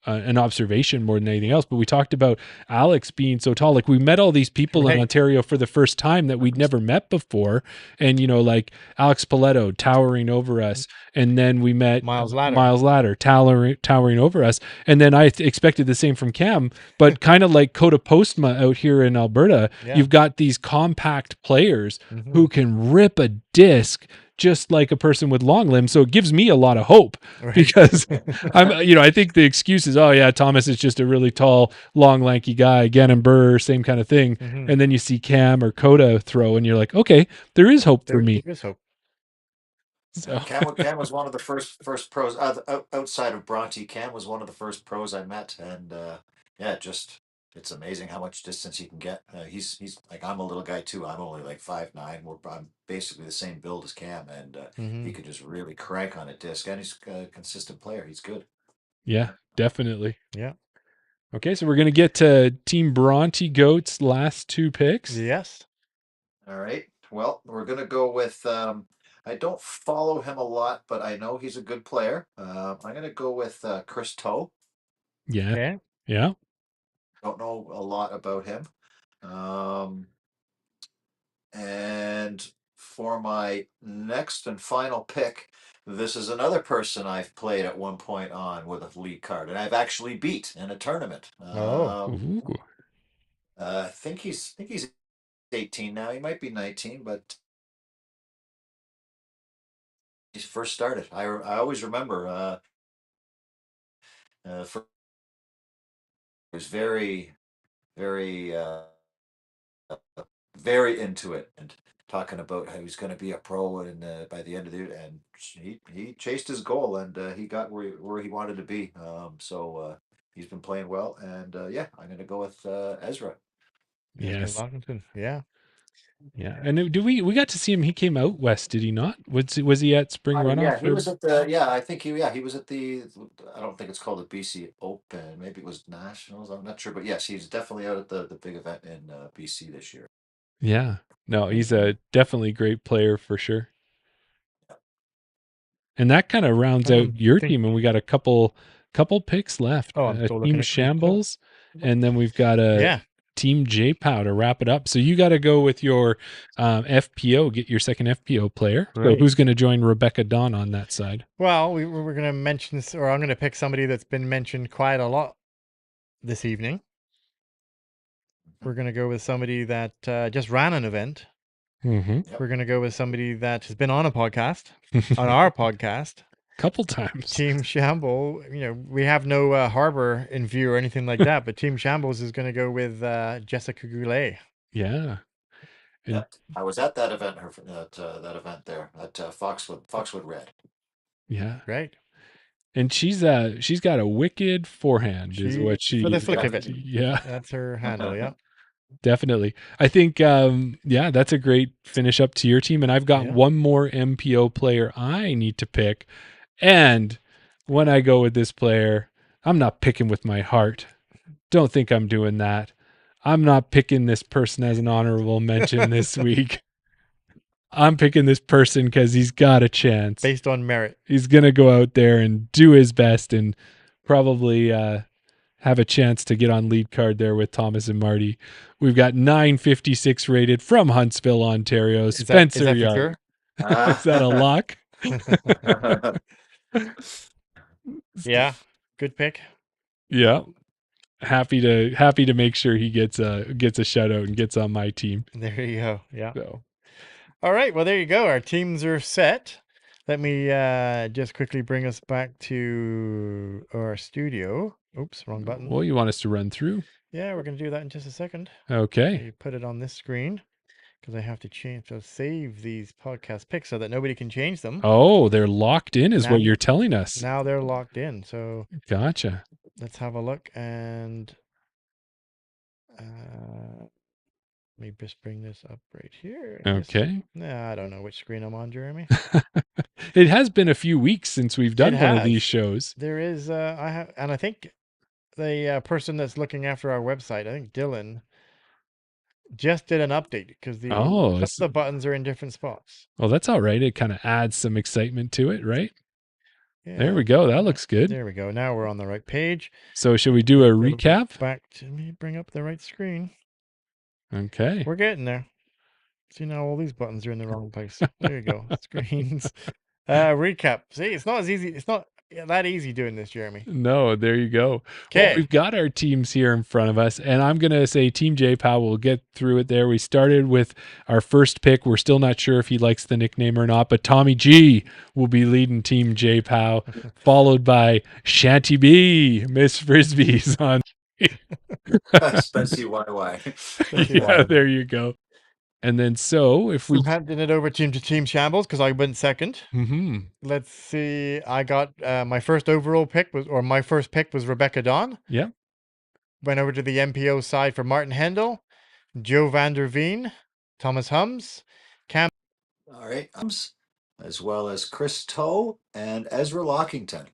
an observation more than anything else, but we talked about Alex being so tall. Like we met all these people in Right. Ontario for the first time that we'd never met before, and like Alex Paletto towering over us, and then we met Miles Ladder. Miles Ladder towering over us, and then I expected the same from Cam, but kind of like Coda Postma out here in Alberta, Yeah. you've got these compact players Mhm. who can rip a disc just like a person with long limbs. So it gives me a lot of hope Right. because I think the excuse is, oh yeah, Thomas is just a really tall, long, lanky guy. Gannon Burr, same kind of thing. Mhm. And then you see Cam or Coda throw, and you're like, okay, there is hope for There me. is hope. So Cam was one of the first pros outside of Bronte. Cam was one of the first pros I met, and yeah, just it's amazing how much distance he can get. He's like I'm a little guy too. I'm only like 5'9". I'm basically the same build as Cam, and he Hmm. could just really crank on a disc. And he's a consistent player. He's good. yeah, definitely. Yeah. Okay, so we're gonna get to Team Bronte Goat's last two picks. Yes. All right. Well, we're gonna go with. I don't follow him a lot, but I know he's a good player. I'm gonna go with Chris Toe. Yeah, Okay. yeah, Don't know a lot about him. Um, and for my next and final pick, this is another person I've played at one point on with a lead card, and I've actually beat in a tournament. Oh. ooh, I think he's 18 now. He might be 19, but he first started. I always remember. For, was very very into it and talking about how he's going to be a pro and by the end of the year, and he chased his goal, and he got where he wanted to be. So he's been playing well, and yeah, I'm going to go with Ezra. Ezra yes, Lockington. Yeah. yeah. And do we got to see him? He came out west, did he not? Was he at spring runoff? Yeah, he was at the yeah. I think he was at the. I don't think it's called the BC Open. Maybe it was Nationals. I'm not sure, but yes, he's definitely out at the big event in BC this year. Yeah, no, he's a definitely great player for sure. And that kind of rounds out your Think. team, and we got a couple picks left. Oh, I'm still Team looking at Chris Toe. Shambles, and then we've got a Yeah. Team J Pow to wrap it up. So you got to go with your FPO, get your second FPO player. So Right. who's going to join Rebecca Dawn on that side? Well, we're going to mention, or I'm going to pick somebody that's been mentioned quite a lot this evening. We're going to go with somebody that just ran an event. Mm-hmm. Yep. We're going to go with somebody that has been on a podcast, on our podcast. Couple times. Team Shamble, we have no harbor in view or anything like that, but Team Shambles is going to go with Jessica Goulet. Yeah. And Yep. I was at that event. That event there at Foxwood Red. yeah. Right. And she's got a wicked forehand, is what she. For the flick of it. Yeah. That's her handle. Yeah. Definitely. I think yeah, that's a great finish up to your team. And I've got Yeah. one more MPO player I need to pick. And when I go with this player, I'm not picking with my heart. Don't think I'm doing that. I'm not picking this person as an honorable mention this week. I'm picking this person because he's got a chance. Based on merit. He's going to go out there and do his best and probably have a chance to get on lead card there with Thomas and Marty. We've got 956 rated from Huntsville, Ontario. Spencer is that for Young. sure? Is that a lock? Yeah. Good pick. Yeah. Happy to make sure he gets a shout out and gets on my team. There you go. Yeah. So All right. Well, there you go. Our teams are set. Let me just quickly bring us back to our studio. Oops, wrong button. well, you want us to run through? Yeah, we're going to do that in just a second. Okay. You put it on this screen because I have to save these podcast picks so that nobody can change them. Oh, they're locked in is Now- what you're telling us. Now they're locked in. So Gotcha. let's have a look and let me just bring this up right here. Okay. I don't know which screen I'm on, Jeremy. It has been a few weeks since we've done It one of these has. shows. There is I think the person that's looking after our website, I think Dylan, just did an update because some of the buttons are in different spots. Well, that's all right. It kind of adds some excitement to it, right? Yeah. There we go. That looks good. There we go. Now we're on the right page. So should we do a recap? Back to me, bring up the right screen. Okay. We're getting there. See, now all these buttons are in the wrong place. There you go. Screens. Recap. See, it's not as easy. It's not that easy doing this, Jeremy. No, there you go. Okay. Well, we've got our teams here in front of us, and I'm going to say Team J Pow will get through it there. We started with our first pick. We're still not sure if he likes the nickname or not, but Tommy G will be leading Team J Pow, followed by Shanty B, Miss Frisbees on. Spency YY. Yeah, there you go. And then so if we handing it over to Team Shambles because I went second. Mhm. Let's see. I got my first pick was Rebecca Dawn. Yeah. Went over to the MPO side for Martin Hendel, Joe van der Veen, Thomas Hums, Cam. All right. As well as Chris Toe and Ezra Lockington.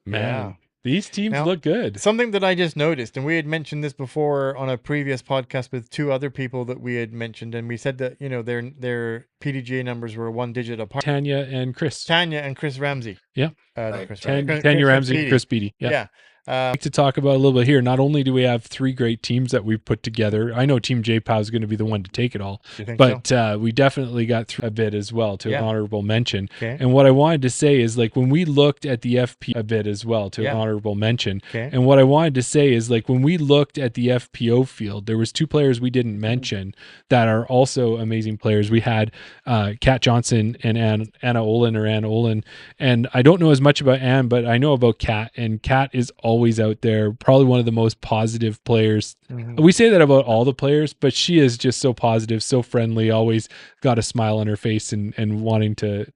Man, Yeah. these teams Now, look good. something that I just noticed, and we had mentioned this before on a previous podcast with two other people that we had mentioned, and we said that their PDGA numbers were one digit apart. Tanya and Chris. Tanya and Chris Ramsey. Yeah. Not Right. Chris Tanya Chris Ramsey, Beatty. Chris Beatty. Yeah. Yeah. I'd like to talk about a little bit here. Not only do we have three great teams that we've put together, I know Team JPOW is going to be the one to take it all, You think but so? we definitely got through a bit as well to Yeah. honorable mention. Okay. And what I wanted to say is like when we looked at the FP a bit as well to Yeah. honorable mention. Okay. And what I wanted to say is like when we looked at the FPO field, there was two players we didn't mention that are also amazing players. We had Kat Johnson and Anna Olin. And I don't know as much about Anne, but I know about Kat, and Kat is always out there, probably one of the most positive players. Mhm. We say that about all the players, but she is just so positive, so friendly, always got a smile on her face and wanting to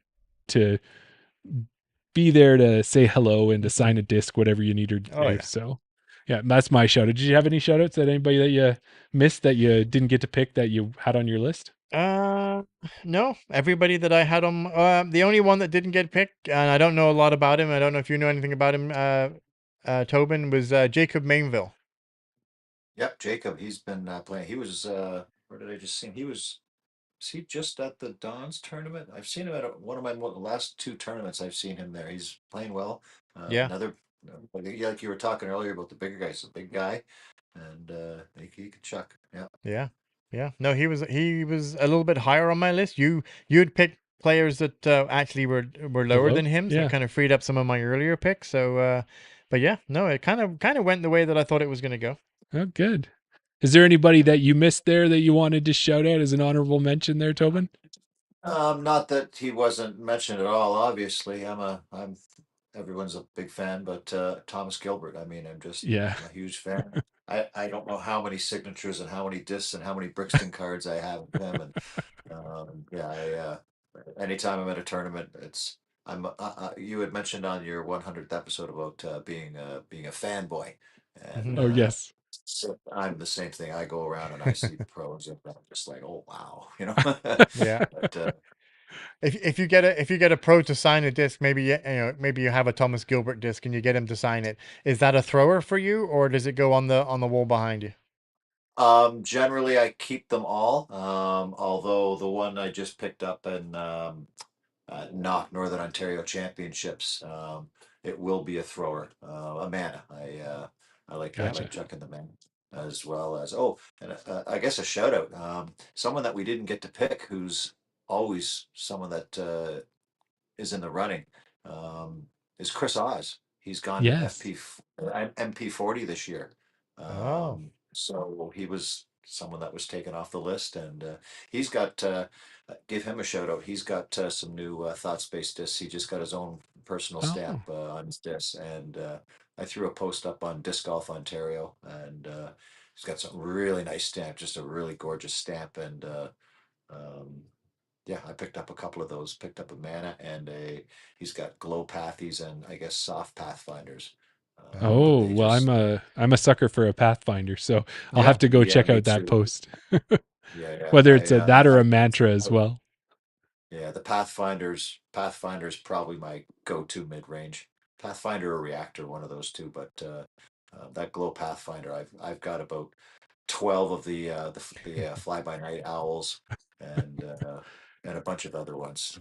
be there to say hello and to sign a disc, whatever you need her to Oh, do. yeah. So yeah, that's my shout out. Did you have any shout outs that anybody that you missed that you didn't get to pick that you had on your list? No. Everybody that I had on, the only one that didn't get picked, and I don't know a lot about him. I don't know if you know anything about him. Tobin was Jacob Mainville. Yep, Jacob. He's been playing. He was. Where did I just see him? Was he just at the Dons tournament? I've seen him at one of my last two tournaments. I've seen him there. He's playing well. Yeah. Another, like you were talking earlier about the bigger guy. He's a big guy, and he could chuck. Yeah. Yeah. Yeah. No, he was a little bit higher on my list. You'd picked players that actually were lower Below? than him, so Yeah. it kind of freed up some of my earlier picks. So, but yeah, no, it kind of went the way that I thought it was going to go. Oh, good. Is there anybody that you missed there that you wanted to shout out as an honorable mention there, Tobin? Not that he wasn't mentioned at all. Obviously, I'm everyone's a big fan, but Thomas Gilbert. I mean, Yeah. I'm a huge fan. I don't know how many signatures and how many discs and how many Brixton cards I have of him, and yeah, anytime I'm at a tournament, you had mentioned on your 100th episode about being a fanboy, and Mhm. Oh, yes. so I'm the same thing. I go around and I see pros, and I'm just like, oh wow, Yeah. But If you get a pro to sign a disc, maybe you have a Thomas Gilbert disc and you get him to sign it. Is that a thrower for you, or does it go on the wall behind you? Generally I keep them all. Although the one I just picked up in Knock Northern Ontario Championships, it will be a thrower, a mana. I Gotcha. like chucking the mana as well as and I guess a shout out. Someone that we didn't get to pick, who's always someone that is in the running, um, is Chris Oz. He's gone Yes. MP40 this year. Oh. So he was someone that was taken off the list, and he's got give him a shout out. He's got some new Thought Space discs. He just got his own personal stamp Oh. on his disc, and I threw a post up on Disc Golf Ontario, and he's got some really nice stamp, just a really gorgeous stamp, and um, yeah, I picked up a couple of those. Picked up a mana and he's got glow pathies and I guess soft pathfinders. But Oh, they well, just I'm a sucker for a Pathfinder, so I'll Yeah. have to go yeah, check me out that too. post. Yeah. Whether it's that or a mantra as well. Yeah, the Pathfinder's probably my go-to mid-range. Pathfinder or Reactor, one of those two. But that Glow Pathfinder, I've got about 12 of the Fly by Night Owls and a bunch of other ones.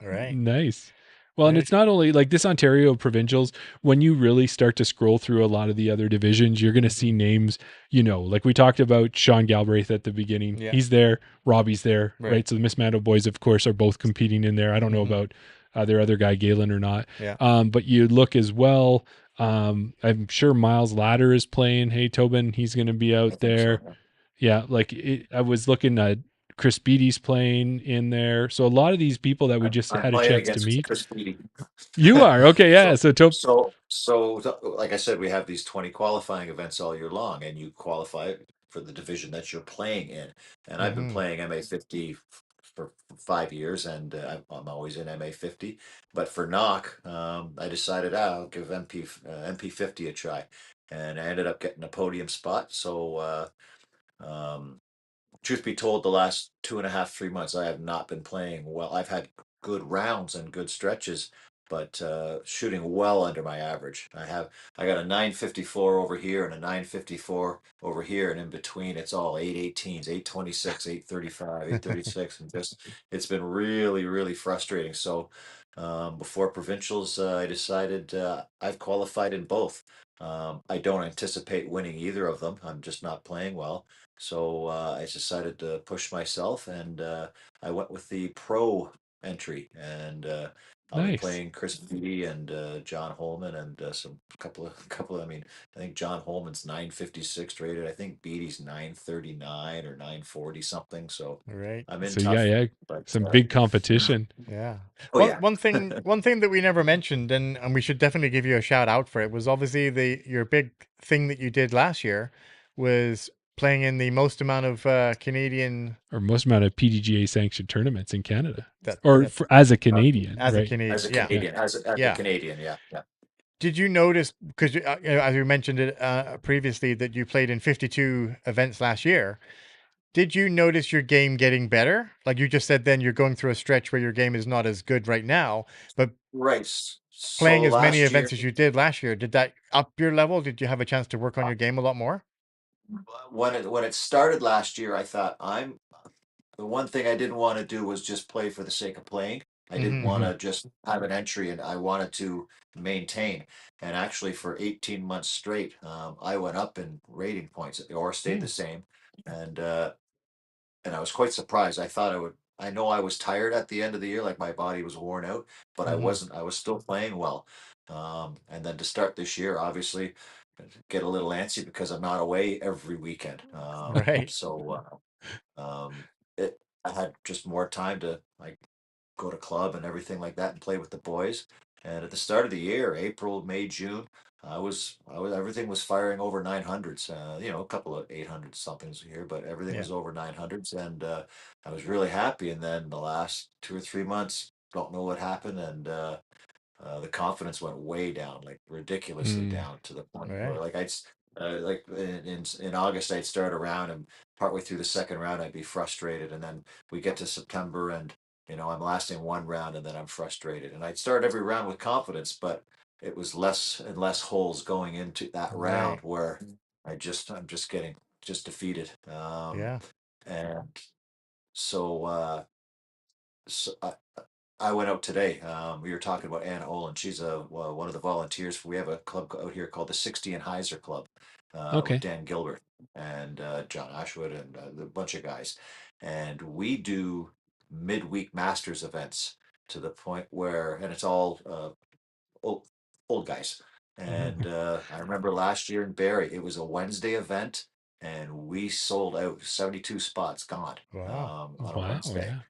All right. Nice. Well, and Very it's not only like this Ontario Provincials, when you really start to scroll through a lot of the other divisions, you're going to see names, like we talked about Sean Galbraith at the beginning. Yeah. He's there. Robbie's there, right? Right. So the Miss Mando boys, of course, are both competing in there. I don't know Mhm. about their other guy, Galen, or not. Yeah. But you look as well. I'm sure Miles Ladder is playing. Hey, Tobin, he's going to be I out think so. there. Yeah, like I was looking at Chris Beatty's playing in there. So a lot of these people that we just I'm had a playing chance to against meet. Chris Beatty. You are okay, yeah. So, like I said, we have these 20 qualifying events all year long, and you qualify for the division that you're playing in. And I've been Mm-hmm. playing MA50 for 5 years, and I'm always in MA50. But for knock, I decided I'll give MP50 a try, and I ended up getting a podium spot. So truth be told, the last 2.5, 3 months, I have not been playing well. I've had good rounds and good stretches, but shooting well under my average. I got a 954 over here and a 954 over here, and in between, it's all 818s, 826, 835, 836, and just it's been really, really frustrating. So before provincials, I decided I've qualified in both. I don't anticipate winning either of them. I'm just not playing well. So I decided to push myself, and I went with the pro entry, and I'll be Nice. playing Chris Beatty and John Holman and some couple. I mean, I think John Holman's 956 rated. I think Beatty's 939 or 940 something. So Right. I'm in So yeah, tough, yeah, but some big competition. Yeah. oh yeah. One thing that we never mentioned, and we should definitely give you a shout out for it, was obviously the your big thing that you did last year was playing in the most amount of Canadian Or most amount of PDGA sanctioned tournaments in Canada, that or that as a Uh, Canadian, as a right? Canadian. as a Yeah. Yeah. Canadian, as a Yeah. Canadian, yeah, yeah. Did you notice, because as we mentioned it previously, that you played in 52 events last year? Did you notice your game getting better? Like you just said, then you're going through a stretch where your game is not as good right now, but Right. playing So as many last events year, as you did last year, did that up your level? Did you have a chance to work on your game a lot more? when it started last year, I thought the one thing I didn't want to do was just play for the sake of playing. I didn't Hmm. want Hmm. to just have an entry, and I wanted to maintain. And actually, for 18 months straight, I went up in rating points or stayed the same. And I was quite surprised. I thought I would. I know I was tired at the end of the year, like my body was worn out, but I Hmm. wasn't. I was still playing well. And then to start this year, obviously, get a little antsy because I'm not away every weekend. Right. So it I had just more time to like go to club and everything like that and play with the boys. And at the start of the year, April, May, June, I was everything was firing over 900s. A couple of 800 somethings here, but everything Yeah. was over 900s, and I was really happy. And then the last 2 or 3 months, don't know what happened, and the confidence went way down, like ridiculously Mm. down to the point where Right. like in August I'd start a round, and partway through the second round I'd be frustrated, and then we get to September, and I'm lasting one round, and then I'm frustrated, and I'd start every round with confidence, but it was less and less holes going into that round Right. where I'm just getting just defeated, Yeah. and so so I went out today. We were talking about Anna Olin. She's one of the volunteers. We have a club out here called the 60 and Heiser Club with Okay. Dan Gilbert and John Ashwood and a bunch of guys. And we do midweek masters events to the point where, and it's all old, old guys. Hmm. And I remember last year in Barrie, it was a Wednesday event, and we sold out 72 spots gone Wow. on a Wow. Wednesday. Yeah.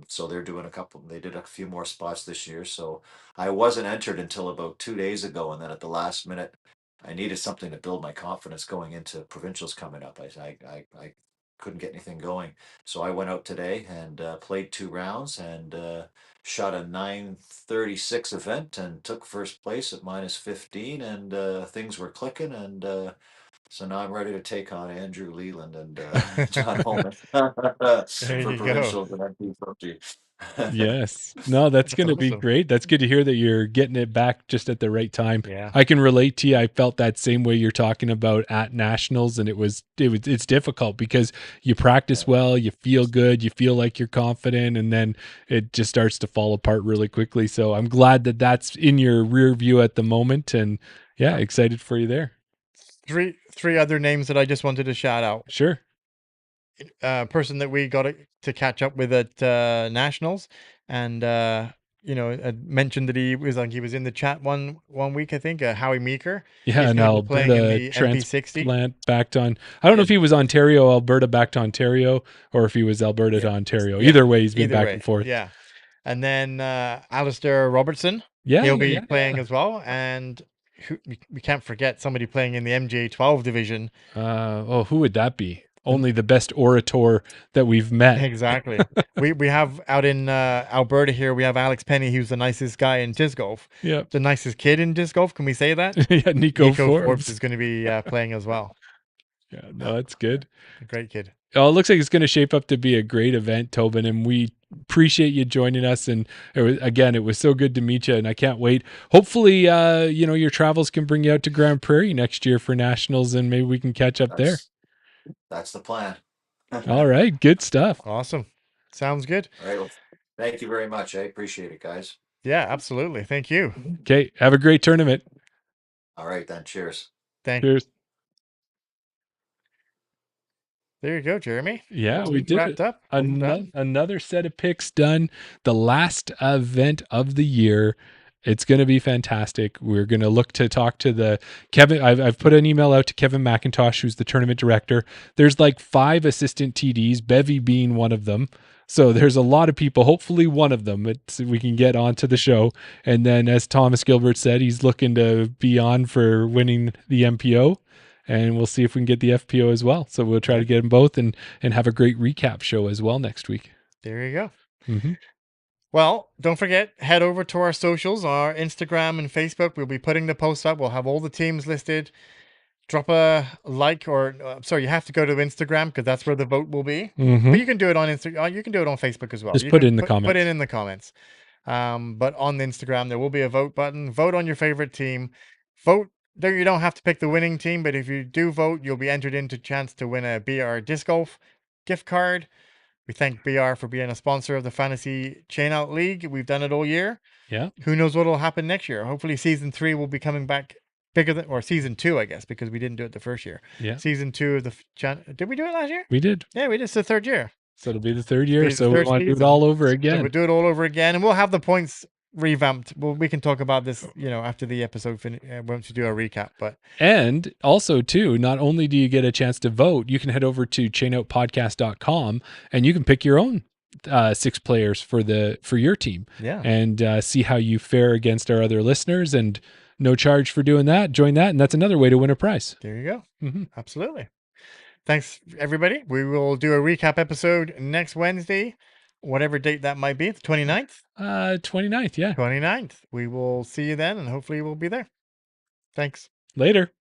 So they did a few more spots this year. So I wasn't entered until about 2 days ago. And then at the last minute, I needed something to build my confidence going into provincials coming up. I couldn't get anything going. So I went out today and played 2 rounds and shot a 936 event and took first place at -15. And things were clicking. And so now I'm ready to take on Andrew Leland and John Holman There for you go. provincials and MP50. Yes. No, that's That's going to be awesome. great. That's good to hear that you're getting it back just at the right time. Yeah. I can relate to you. I felt that same way you're talking about at nationals, and it's difficult because you practice well, you feel good, you feel like you're confident, and then it just starts to fall apart really quickly. So I'm glad that that's in your rear view at the moment, and yeah, Yeah. excited for you there. Three other names that I just wanted to shout out. Sure. Person that we got to catch up with at nationals, and mentioned that he was in the chat one week, I think. Howie Meeker. Yeah, He's an going to be playing in Alberta the MP60. transplant back to on. I don't know Yeah. if he was Ontario, Alberta back to Ontario, or if he was Alberta to Yeah. Ontario. Yeah. Either way, he's been Either back and way. forth. Yeah. And then Alistair Robertson. Yeah, He'll be yeah, playing yeah. as well, and we can't forget somebody playing in the MJ12 division. Who would that be? Only the best orator that we've met. Exactly. We have out in Alberta here, we have Alex Penny, who's the nicest guy in disc golf. Yeah. The nicest kid in disc golf. Can we say that? Yeah, Nico Forbes. is going to be playing as well. Yeah, no, that's good. A great kid. Oh, it looks like it's going to shape up to be a great event, Tobin, and we appreciate you joining us. And it was so good to meet you, and I can't wait. Hopefully, your travels can bring you out to Grand Prairie next year for nationals, and maybe we can catch up there. That's the plan. All right, good stuff. Awesome. Sounds good. All right. Well, thank you very much. I appreciate it, guys. Yeah, absolutely. Thank you. Okay, have a great tournament. All right, then. Cheers. Cheers. There you go, Jeremy. Yeah, we did wrapped it. up. Another set of picks done. The last event of the year. It's going to be fantastic. We're going to look to talk to the Kevin. I've put an email out to Kevin McIntosh, who's the tournament director. There's like 5 assistant TDs, Bevy being one of them. So there's a lot of people. Hopefully one of them we can get onto the show. And then, as Thomas Gilbert said, he's looking to be on for winning the MPO. And we'll see if we can get the FPO as well. So we'll try to get them both and have a great recap show as well next week. There you go. Mm-hmm. Well, don't forget, head over to our socials, our Instagram and Facebook. We'll be putting the posts up. We'll have all the teams listed. Drop a like, or sorry, you have to go to Instagram because that's where the vote will be. Mm-hmm. But you can do it on Instagram. You can do it on Facebook as well. Just you put can it in the comments. Put it in the comments. But on the Instagram, there will be a vote button. Vote on your favorite team. Vote. You don't have to pick the winning team, but if you do vote, you'll be entered into chance to win a BR Disc Golf gift card. We thank BR for being a sponsor of the Fantasy Chain-Out League. We've done it all year. Yeah. Who knows what will happen next year? Hopefully season 3 will be coming back bigger than, or season 2, I guess, because we didn't do it the first year. Yeah. Season 2 of the did we do it last year? We did. Yeah, we did. It's the 3rd year. So it'll be the 3rd year. So we want to do it all over again. So we'll do it all over again, and we'll have the points revamped. Well, we can talk about this, after the episode once we do a recap. But and also too, not only do you get a chance to vote, you can head over to chainoutpodcast.com and you can pick your own 6 players for your team. Yeah. And see how you fare against our other listeners, and no charge for doing that. Join that, and that's another way to win a prize. There you go. Mm-hmm. Absolutely. Thanks, everybody. We will do a recap episode next Wednesday, whatever date that might be, the 29th? 29th, yeah. 29th. We will see you then, and hopefully we'll be there. Thanks. Later.